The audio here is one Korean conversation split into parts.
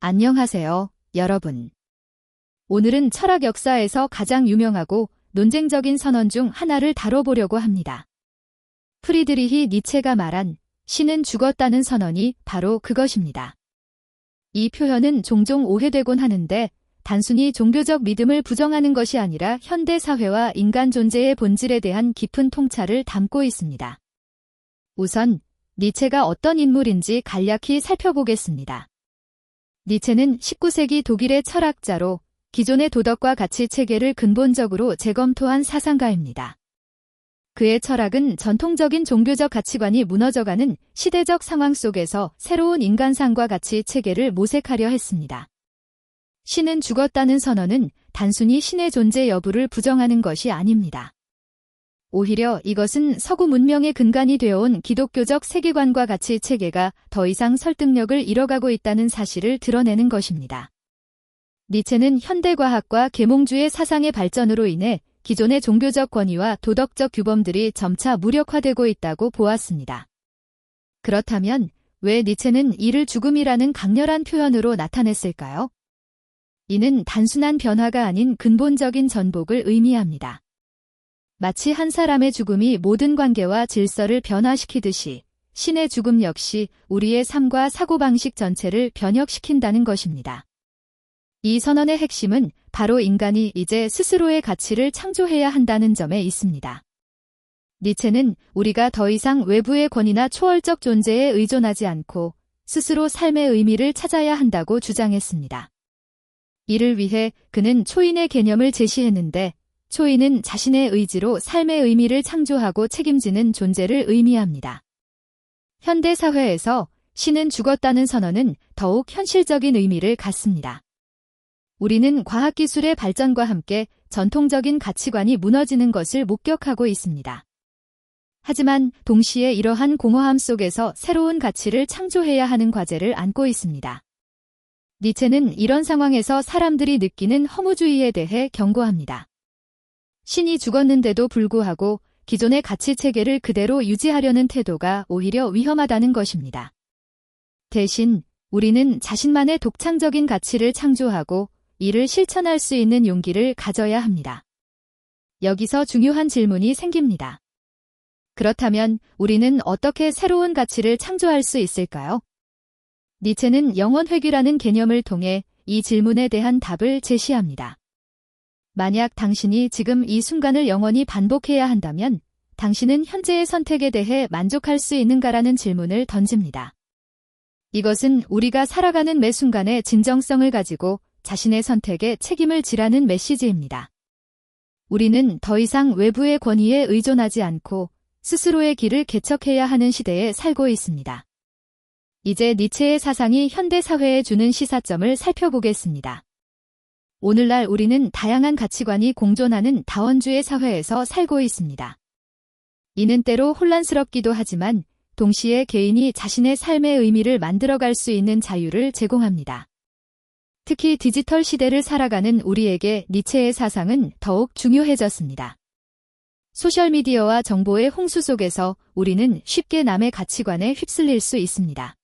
안녕하세요, 여러분. 오늘은 철학 역사에서 가장 유명하고 논쟁적인 선언 중 하나를 다뤄보려고 합니다. 프리드리히 니체가 말한 신은 죽었다는 선언이 바로 그것입니다. 이 표현은 종종 오해되곤 하는데 단순히 종교적 믿음을 부정하는 것이 아니라 현대 사회와 인간 존재의 본질에 대한 깊은 통찰을 담고 있습니다. 우선 니체가 어떤 인물인지 간략히 살펴보겠습니다. 니체는 19세기 독일의 철학자로 기존의 도덕과 가치 체계를 근본적으로 재검토한 사상가입니다. 그의 철학은 전통적인 종교적 가치관이 무너져가는 시대적 상황 속에서 새로운 인간상과 가치 체계를 모색하려 했습니다. 신은 죽었다는 선언은 단순히 신의 존재 여부를 부정하는 것이 아닙니다. 오히려 이것은 서구 문명의 근간이 되어온 기독교적 세계관과 가치 체계가 더 이상 설득력을 잃어가고 있다는 사실을 드러내는 것입니다. 니체는 현대과학과 계몽주의 사상의 발전으로 인해 기존의 종교적 권위와 도덕적 규범들이 점차 무력화되고 있다고 보았습니다. 그렇다면 왜 니체는 이를 죽음이라는 강렬한 표현으로 나타냈을까요? 이는 단순한 변화가 아닌 근본적인 전복을 의미합니다. 마치 한 사람의 죽음이 모든 관계와 질서를 변화시키듯이 신의 죽음 역시 우리의 삶과 사고방식 전체를 변혁시킨다는 것입니다. 이 선언의 핵심은 바로 인간이 이제 스스로의 가치를 창조해야 한다는 점에 있습니다. 니체는 우리가 더 이상 외부의 권위나 초월적 존재에 의존하지 않고 스스로 삶의 의미를 찾아야 한다고 주장했습니다. 이를 위해 그는 초인의 개념을 제시했는데 초인은 자신의 의지로 삶의 의미를 창조하고 책임지는 존재를 의미합니다. 현대 사회에서 신은 죽었다는 선언은 더욱 현실적인 의미를 갖습니다. 우리는 과학기술의 발전과 함께 전통적인 가치관이 무너지는 것을 목격하고 있습니다. 하지만 동시에 이러한 공허함 속에서 새로운 가치를 창조해야 하는 과제를 안고 있습니다. 니체는 이런 상황에서 사람들이 느끼는 허무주의에 대해 경고합니다. 신이 죽었는데도 불구하고 기존의 가치 체계를 그대로 유지하려는 태도가 오히려 위험하다는 것입니다. 대신 우리는 자신만의 독창적인 가치를 창조하고 이를 실천할 수 있는 용기를 가져야 합니다. 여기서 중요한 질문이 생깁니다. 그렇다면 우리는 어떻게 새로운 가치를 창조할 수 있을까요? 니체는 영원회귀라는 개념을 통해 이 질문에 대한 답을 제시합니다. 만약 당신이 지금 이 순간을 영원히 반복해야 한다면 당신은 현재의 선택에 대해 만족할 수 있는가라는 질문을 던집니다. 이것은 우리가 살아가는 매 순간의 진정성을 가지고 자신의 선택에 책임을 지라는 메시지입니다. 우리는 더 이상 외부의 권위에 의존하지 않고 스스로의 길을 개척해야 하는 시대에 살고 있습니다. 이제 니체의 사상이 현대 사회에 주는 시사점을 살펴보겠습니다. 오늘날 우리는 다양한 가치관이 공존하는 다원주의 사회에서 살고 있습니다. 이는 때로 혼란스럽기도 하지만 동시에 개인이 자신의 삶의 의미를 만들어갈 수 있는 자유를 제공합니다. 특히 디지털 시대를 살아가는 우리에게 니체의 사상은 더욱 중요해졌습니다. 소셜미디어와 정보의 홍수 속에서 우리는 쉽게 남의 가치관에 휩쓸릴 수 있습니다.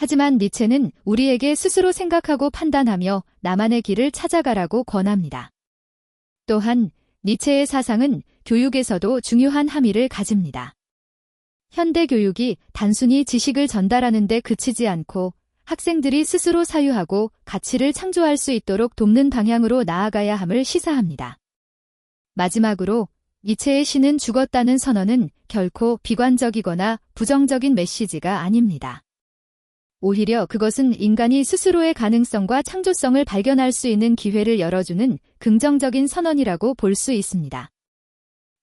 하지만 니체는 우리에게 스스로 생각하고 판단하며 나만의 길을 찾아가라고 권합니다. 또한 니체의 사상은 교육에서도 중요한 함의를 가집니다. 현대 교육이 단순히 지식을 전달하는 데 그치지 않고 학생들이 스스로 사유하고 가치를 창조할 수 있도록 돕는 방향으로 나아가야 함을 시사합니다. 마지막으로 니체의 신은 죽었다는 선언은 결코 비관적이거나 부정적인 메시지가 아닙니다. 오히려 그것은 인간이 스스로의 가능성과 창조성을 발견할 수 있는 기회를 열어주는 긍정적인 선언이라고 볼 수 있습니다.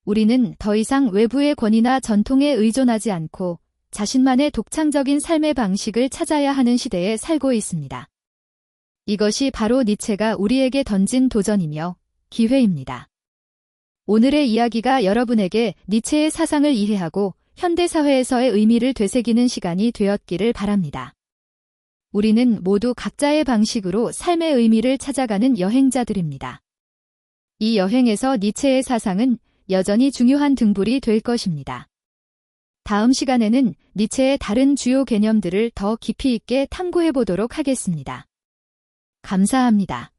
우리는 더 이상 외부의 권위나 전통에 의존하지 않고 자신만의 독창적인 삶의 방식을 찾아야 하는 시대에 살고 있습니다. 이것이 바로 니체가 우리에게 던진 도전이며 기회입니다. 오늘의 이야기가 여러분에게 니체의 사상을 이해하고 현대사회에서의 의미를 되새기는 시간이 되었기를 바랍니다. 우리는 모두 각자의 방식으로 삶의 의미를 찾아가는 여행자들입니다. 이 여행에서 니체의 사상은 여전히 중요한 등불이 될 것입니다. 다음 시간에는 니체의 다른 주요 개념들을 더 깊이 있게 탐구해 보도록 하겠습니다. 감사합니다.